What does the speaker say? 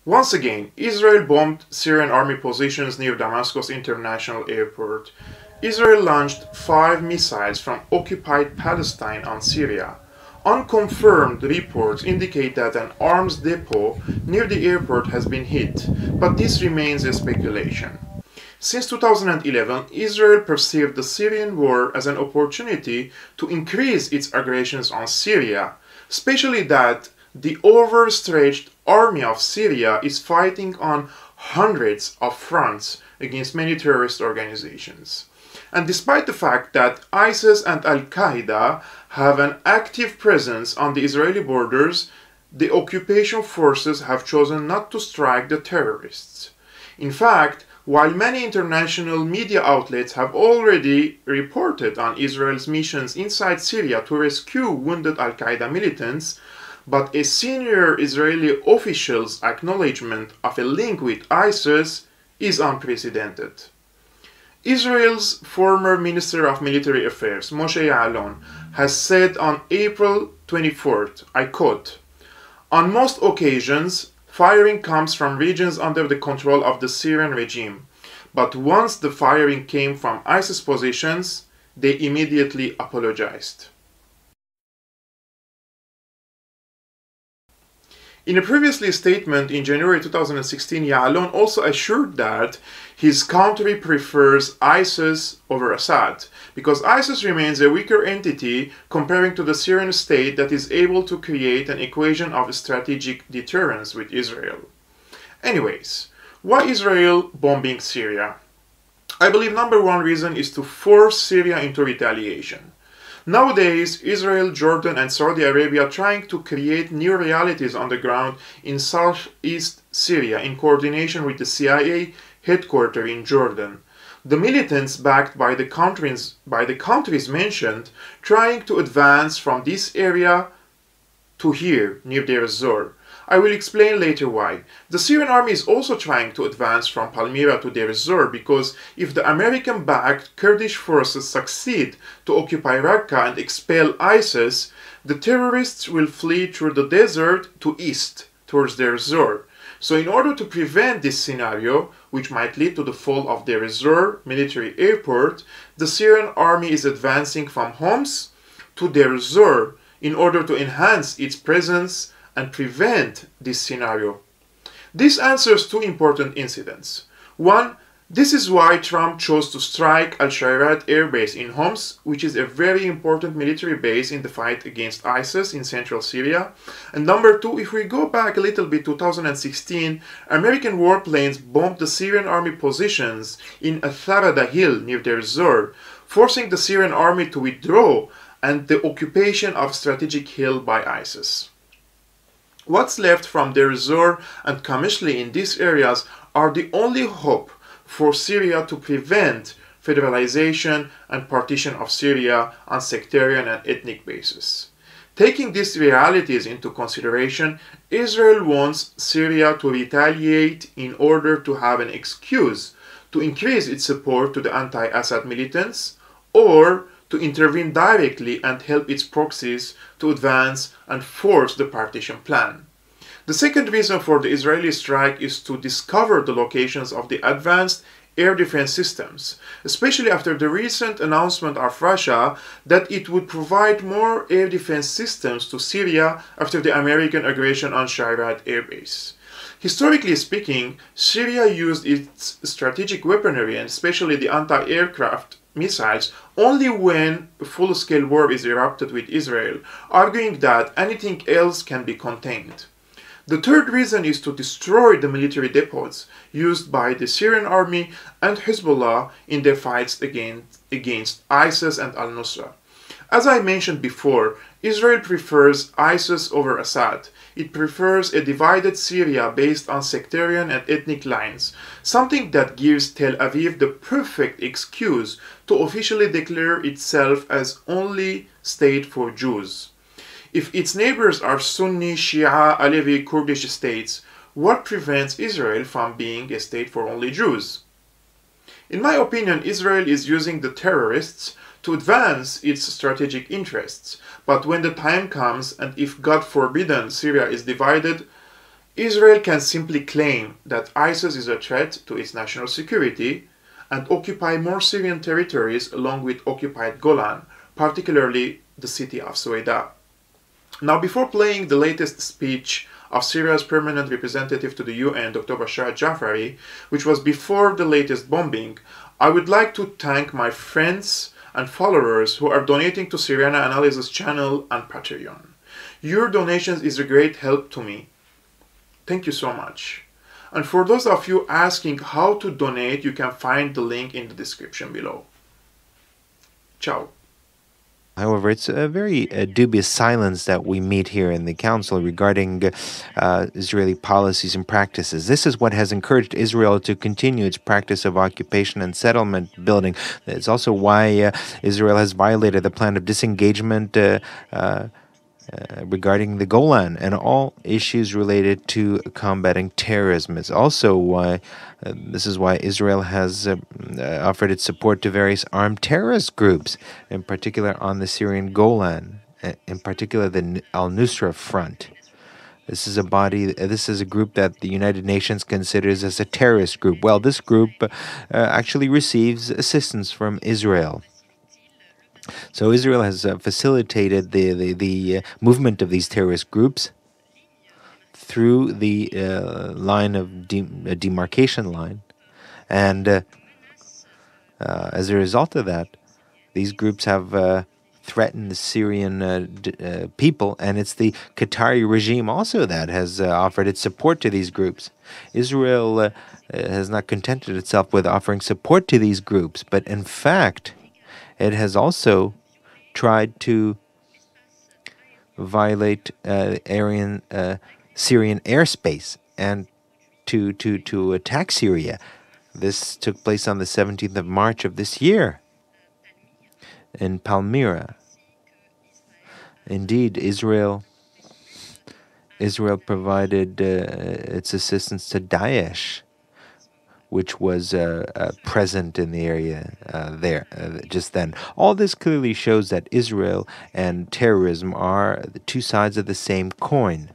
Once again, Israel bombed Syrian army positions near Damascus International Airport. Israel launched 5 missiles from occupied Palestine on Syria. Unconfirmed reports indicate that an arms depot near the airport has been hit, but this remains a speculation. Since 2011, Israel perceived the Syrian war as an opportunity to increase its aggressions on Syria, especially that the overstretched army of Syria is fighting on hundreds of fronts against many terrorist organizations. And despite the fact that ISIS and Al-Qaeda have an active presence on the Israeli borders, the occupation forces have chosen not to strike the terrorists. In fact, while many international media outlets have already reported on Israel's missions inside Syria to rescue wounded Al-Qaeda militants, but a senior Israeli official's acknowledgement of a link with ISIS is unprecedented. Israel's former Minister of Military Affairs, Moshe Ya'alon, has said on April 24th, I quote, "On most occasions, firing comes from regions under the control of the Syrian regime, but once the firing came from ISIS positions, they immediately apologized." In a previous statement in January 2016, Ya'alon also assured that his country prefers ISIS over Assad, because ISIS remains a weaker entity comparing to the Syrian state that is able to create an equation of strategic deterrence with Israel. Anyways, why Israel bombing Syria? I believe number one reason is to force Syria into retaliation. Nowadays, Israel, Jordan, and Saudi Arabia are trying to create new realities on the ground in southeast Syria in coordination with the CIA headquarters in Jordan. The militants backed by the countries mentioned trying to advance from this area to here, near Deir ez-Zor. I will explain later why. The Syrian army is also trying to advance from Palmyra to Deir ez-Zor because if the American-backed Kurdish forces succeed to occupy Raqqa and expel ISIS, the terrorists will flee through the desert to east, towards Deir ez-Zor. So in order to prevent this scenario, which might lead to the fall of Deir ez-Zor military airport, the Syrian army is advancing from Homs to Deir ez-Zor in order to enhance its presence and prevent this scenario. This answers two important incidents. One, this is why Trump chose to strike Al-Shayrat air base in Homs, which is a very important military base in the fight against ISIS in central Syria. And number two, if we go back a little bit, 2016, American warplanes bombed the Syrian army positions in Atharada Hill near Deir ez-Zor, forcing the Syrian army to withdraw and the occupation of strategic hill by ISIS. What's left from Deir ez-Zor and Qamishli in these areas are the only hope for Syria to prevent federalization and partition of Syria on sectarian and ethnic basis. Taking these realities into consideration, Israel wants Syria to retaliate in order to have an excuse to increase its support to the anti-Assad militants or to intervene directly and help its proxies to advance and force the partition plan. The second reason for the Israeli strike is to discover the locations of the advanced air defense systems, especially after the recent announcement of Russia that it would provide more air defense systems to Syria after the American aggression on Shayrat air base. Historically speaking, Syria used its strategic weaponry and especially the anti-aircraft missiles only when a full-scale war is erupted with Israel, arguing that anything else can be contained. The third reason is to destroy the military depots used by the Syrian army and Hezbollah in their fights against ISIS and al-Nusra. As I mentioned before, Israel prefers ISIS over Assad. It prefers a divided Syria based on sectarian and ethnic lines, something that gives Tel Aviv the perfect excuse to officially declare itself as only state for Jews. If its neighbors are Sunni, Shia, Alevi, Kurdish states, what prevents Israel from being a state for only Jews? In my opinion, Israel is using the terrorists to advance its strategic interests. But when the time comes, and if God forbidden Syria is divided, Israel can simply claim that ISIS is a threat to its national security and occupy more Syrian territories along with occupied Golan, particularly the city of Sueda. Now, before playing the latest speech of Syria's permanent representative to the UN, Dr. Bashar Jafari, which was before the latest bombing, I would like to thank my friends and followers who are donating to Syriana Analysis channel and Patreon. Your donations is a great help to me. Thank you so much. And for those of you asking how to donate, you can find the link in the description below. Ciao. However, it's a very dubious silence that we meet here in the Council regarding Israeli policies and practices. This is what has encouraged Israel to continue its practice of occupation and settlement building. It's also why Israel has violated the plan of disengagement regarding the Golan and all issues related to combating terrorism. It's also why this is why Israel has offered its support to various armed terrorist groups, in particular on the Syrian Golan, in particular the Al-Nusra Front. This is a group that the United Nations considers as a terrorist group. Well, this group actually receives assistance from Israel. So Israel has facilitated the movement of these terrorist groups through the line of demarcation line, and as a result of that, these groups have threatened the Syrian people, and it's the Qatari regime also that has offered its support to these groups. Israel has not contented itself with offering support to these groups, but in fact, it has also tried to violate Syrian airspace and to attack Syria. This took place on the 17th of March of this year in Palmyra. Indeed, Israel provided its assistance to Daesh, which was present in the area just then. All this clearly shows that Israel and terrorism are the two sides of the same coin.